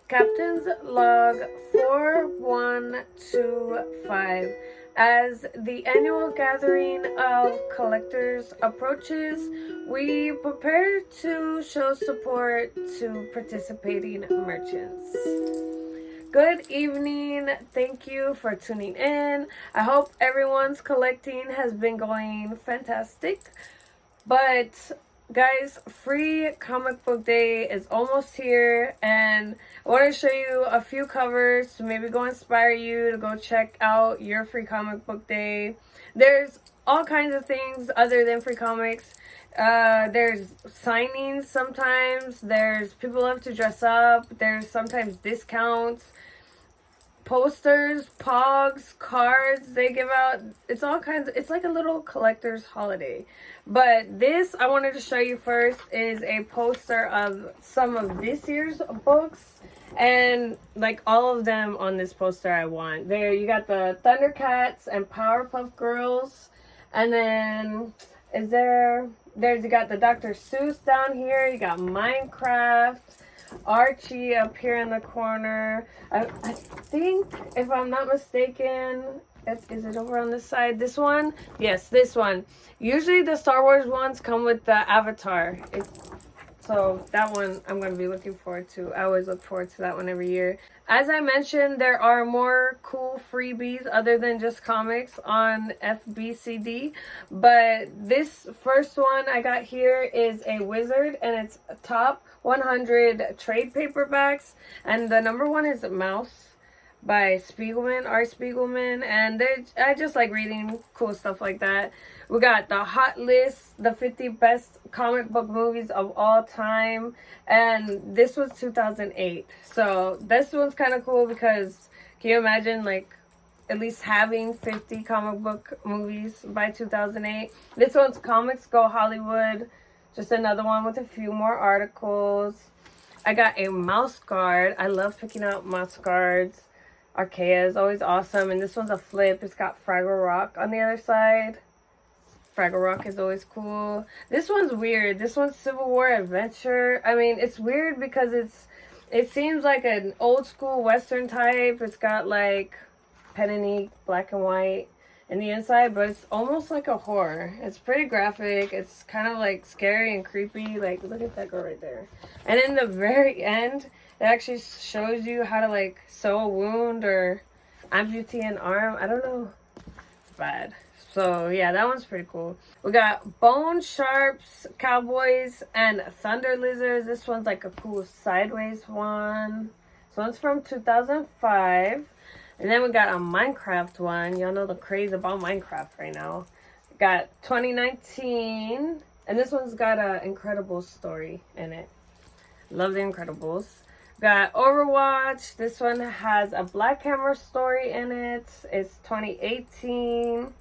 Captain's Log 4125. As the annual gathering of collectors approaches, we prepare to show support to participating merchants. Good evening. Thank you for tuning in. I hope everyone's collecting has been going fantastic. But guys, free comic book day is almost here, and I want to show you a few covers to maybe go inspire you to go check out your free comic book day. There's all kinds of things other than free comics. There's signings sometimes. There's people love to dress up. There's sometimes discounts, posters, pogs, cards they give out. It's all kinds it's like a little collector's holiday. But this I wanted to show you first is a poster of some of this year's books, and like all of them on this poster I want. There you got the Thundercats and Powerpuff Girls, and then there's you got the Dr. Seuss down here, you got Minecraft, Archie up here in the corner. I think, if I'm not mistaken, is it over on this side? This one? Yes, this one. Usually the Star Wars ones come with the Avatar. So that one I'm going to be looking forward to. I always look forward to that one every year. As I mentioned, there are more cool freebies other than just comics on FBCD. But this first one I got here is a Wizard, and it's top 100 trade paperbacks. And the number one is Mouse by Spiegelman, Art Spiegelman, and I just like reading cool stuff like that. We got the Hot List, the 50 best comic book movies of all time, and this was 2008. So this one's kind of cool because can you imagine like at least having 50 comic book movies by 2008? This one's Comics Go Hollywood, just another one with a few more articles. I got a mouse guard. I love picking out mouse guards. Archaea is always awesome, and this one's a flip. It's got Fraggle Rock on the other side. Fraggle Rock is always cool. This one's weird. This one's Civil War Adventure. I mean, it's weird because it seems like an old school Western type. It's got like pen and ink, black and white in the inside, but it's almost like a horror. It's pretty graphic. It's kind of like scary and creepy. Like, look at that girl right there. And in the very end, it actually shows you how to like sew a wound or amputate an arm. I don't know. It's bad. So yeah, that one's pretty cool. We got Bone Sharps, Cowboys, and Thunder Lizards. This one's like a cool sideways one. This one's from 2005. And then we got a Minecraft one. Y'all know the craze about Minecraft right now. Got 2019. And this one's got an Incredibles story in it. Love the Incredibles. Got Overwatch. This one has a Black Hammer story in it. It's 2018.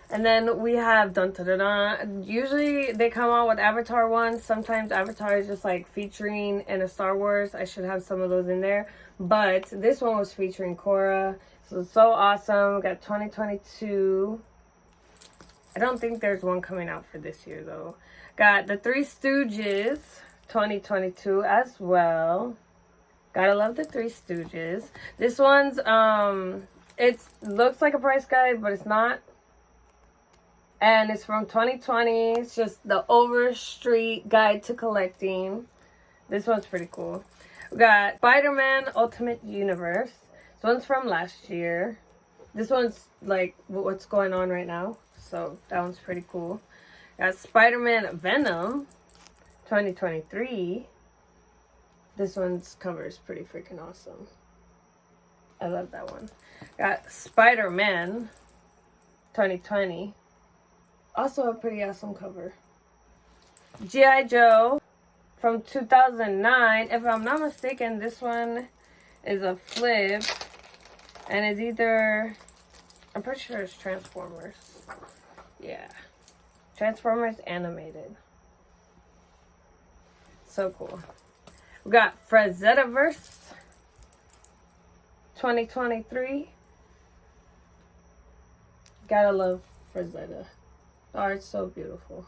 And then we have dun dun dun dun. Usually they come out with Avatar ones. Sometimes Avatar is just like featuring in a Star Wars. I should have some of those in there. But this one was featuring Korra. So it's so awesome. We got 2022. I don't think there's one coming out for this year though. Got the Three Stooges 2022 as well. Gotta love the Three Stooges. This one's it looks like a price guide, but it's not. And it's from 2020. It's just the Overstreet Guide to Collecting. This one's pretty cool. We got Spider-Man Ultimate Universe. This one's from last year. This one's like what's going on right now. So that one's pretty cool. Got Spider-Man Venom 2023. This one's cover is pretty freaking awesome. I love that one. Got Spider-Man 2020. Also a pretty awesome cover. G.I. Joe from 2009. If I'm not mistaken, this one is a flip. And it's either... I'm pretty sure it's Transformers. Yeah. Transformers animated. So cool. We got Frazetta-verse 2023. Gotta love Frazetta. The art's so beautiful.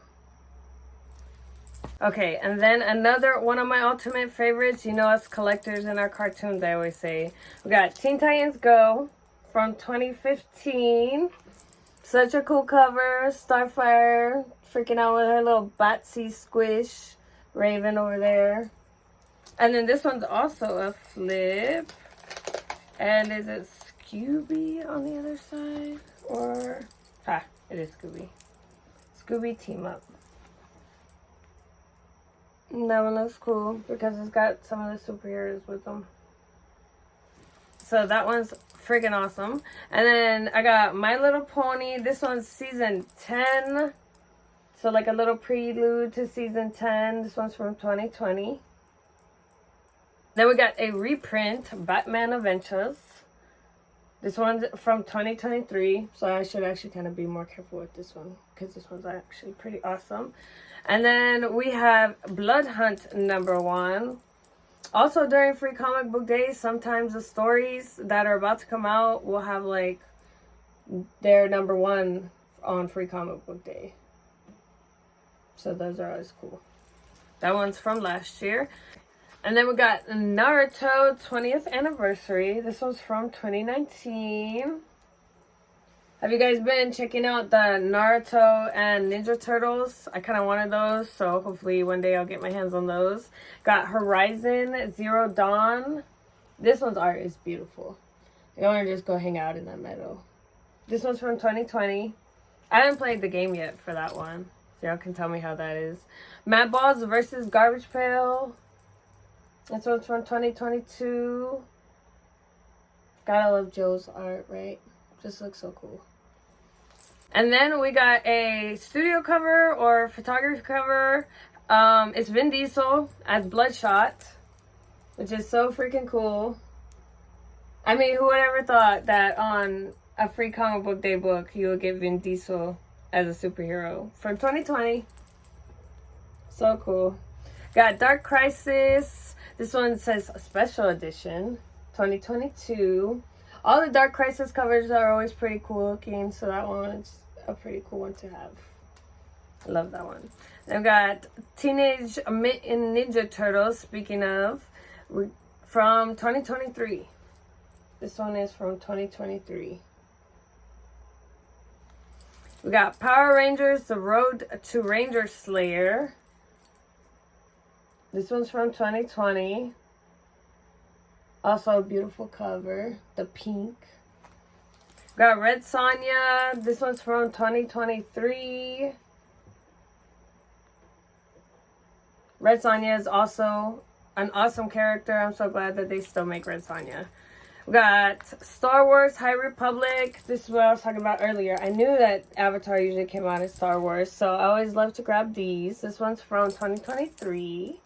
Okay, and then another one of my ultimate favorites, you know us collectors in our cartoons, I always say. We got Teen Titans Go from 2015. Such a cool cover. Starfire freaking out with her little Batsy squish. Raven over there. And then this one's also a flip. And is it Scooby on the other side? Or... it is Scooby. Scooby Team Up. That one looks cool because it's got some of the superheroes with them. So that one's freaking awesome. And then I got My Little Pony. This one's season 10. So like a little prelude to season 10. This one's from 2020. Then we got a reprint, Batman Adventures. This one's from 2023. So I should actually kind of be more careful with this one, because this one's actually pretty awesome. And then we have Blood Hunt #1. Also during Free Comic Book Day, sometimes the stories that are about to come out will have like their #1 on Free Comic Book Day. So those are always cool. That one's from last year. And then we got Naruto 20th Anniversary. This one's from 2019. Have you guys been checking out the Naruto and Ninja Turtles? I kind of wanted those, so hopefully one day I'll get my hands on those. Got Horizon Zero Dawn. This one's art is beautiful. I want to just go hang out in that meadow. This one's from 2020. I haven't played the game yet for that one, so y'all can tell me how that is. Mad Balls versus Garbage Pail. This one's from 2022. Gotta love Joe's art, right? Just looks so cool. And then we got a studio cover or photography cover. It's Vin Diesel as Bloodshot, which is so freaking cool. I mean, who would ever thought that on a Free Comic Book Day book you would get Vin Diesel as a superhero from 2020. So cool. Got Dark Crisis. This one says Special Edition 2022. All the Dark Crisis covers are always pretty cool looking, so that one's a pretty cool one to have. I love that one. Then we got Teenage Mutant Ninja Turtles, speaking of, from 2023. This one is from 2023. We got Power Rangers, The Road to Ranger Slayer. This one's from 2020. Also a beautiful cover, the pink. Got Red Sonja. This one's from 2023. Red Sonja is also an awesome character. I'm so glad that they still make Red Sonja. We got Star Wars High Republic. This is what I was talking about earlier. I knew that Avatar usually came out as Star Wars, so I always love to grab these. This one's from 2023.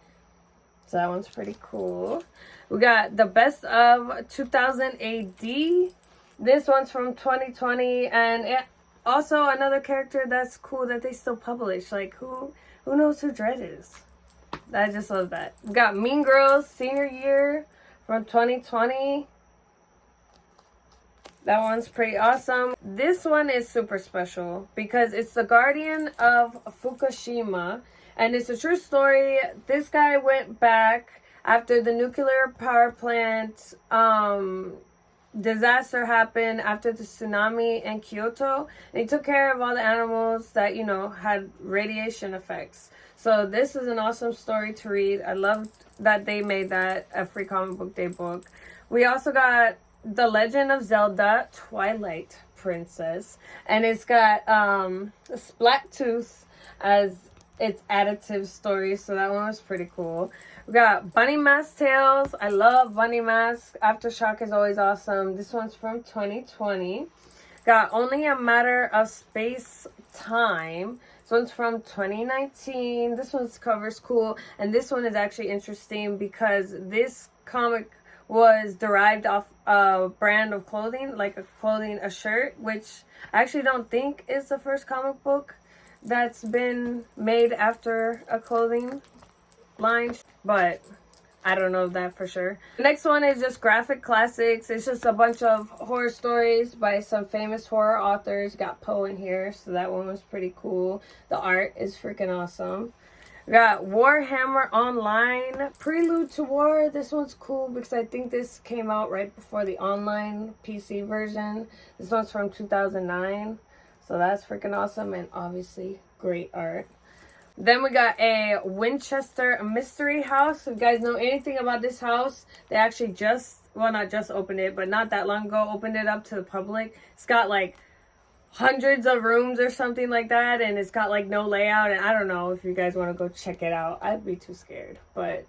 So that one's pretty cool. We got the Best of 2000 AD. This one's from 2020. And also another character that's cool that they still publish. Like, who knows who Dredd is? I just love that. We got Mean Girls Senior Year from 2020. That one's pretty awesome. This one is super special because it's the Guardian of Fukushima. And it's a true story. This guy went back after the nuclear power plant disaster happened after the tsunami in Kyoto. And he took care of all the animals that, you know, had radiation effects. So this is an awesome story to read. I love that they made that a Free Comic Book Day book. We also got The Legend of Zelda Twilight Princess. And it's got Splat-Tooth as its additive story, so that one was pretty cool. We got Bunny Mask Tales. I love Bunny Mask. Aftershock is always awesome. This one's from 2020. Got Only a Matter of Space Time. This one's from 2019. This one's cover's cool, and this one is actually interesting because this comic was derived off a brand of clothing, like a shirt, which I actually don't think is the first comic book that's been made after a clothing line, but I don't know that for sure. The next one is just graphic classics. It's just a bunch of horror stories by some famous horror authors. Got Poe in here, so that one was pretty cool. The art is freaking awesome. We We got Warhammer Online, Prelude to War. This one's cool because I think this came out right before the online PC version. This one's from 2009. So that's freaking awesome, and obviously great art. Then we got a Winchester Mystery House. If you guys know anything about this house, they actually not just opened it, but not that long ago, opened it up to the public. It's got like hundreds of rooms or something like that, and it's got like no layout, and I don't know if you guys want to go check it out. I'd be too scared, but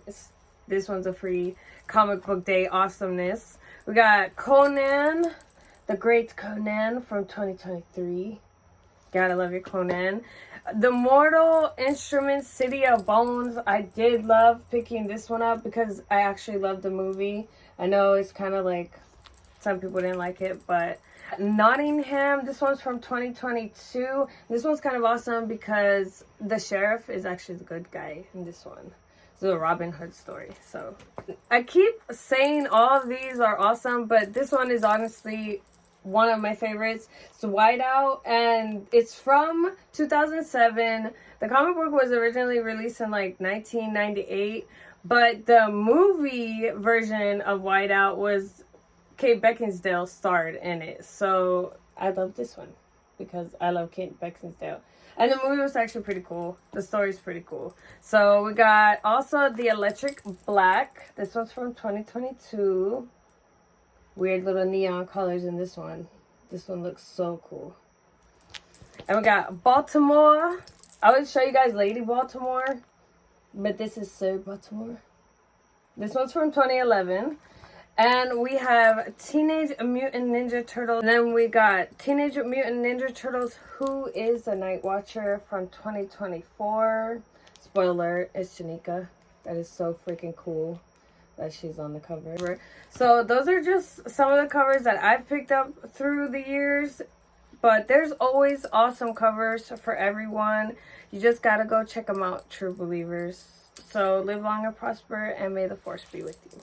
this one's a free comic book day awesomeness. We got Conan, the Great Conan from 2023. Gotta love your Conan. The Mortal Instruments City of Bones. I did love picking this one up because I actually love the movie. I know it's kind of like some people didn't like it, but Nottingham, this one's from 2022. This one's kind of awesome because the sheriff is actually the good guy in this one. It's a Robin Hood story. So I keep saying all of these are awesome, but this one is honestly one of my favorites. It's Whiteout, and it's from 2007. The comic book was originally released in like 1998, but the movie version of Whiteout was Kate Beckinsale starred in it. So I love this one because I love Kate Beckinsale. And the movie was actually pretty cool. The story's pretty cool. So we got also The Electric Black. This one's from 2022. Weird little neon colors in this one. This one looks so cool. And we got Baltimore. I would show you guys Lady Baltimore, but this is Sir Baltimore. This one's from 2011. And we have Teenage Mutant Ninja Turtles. And then we got Teenage Mutant Ninja Turtles, Who is the Night Watcher from 2024. Spoiler alert, it's Janika. That is so freaking cool that she's on the cover. So those are just some of the covers that I've picked up through the years, but there's always awesome covers for everyone. You just gotta go check them out, true believers. So live long and prosper, and may the force be with you.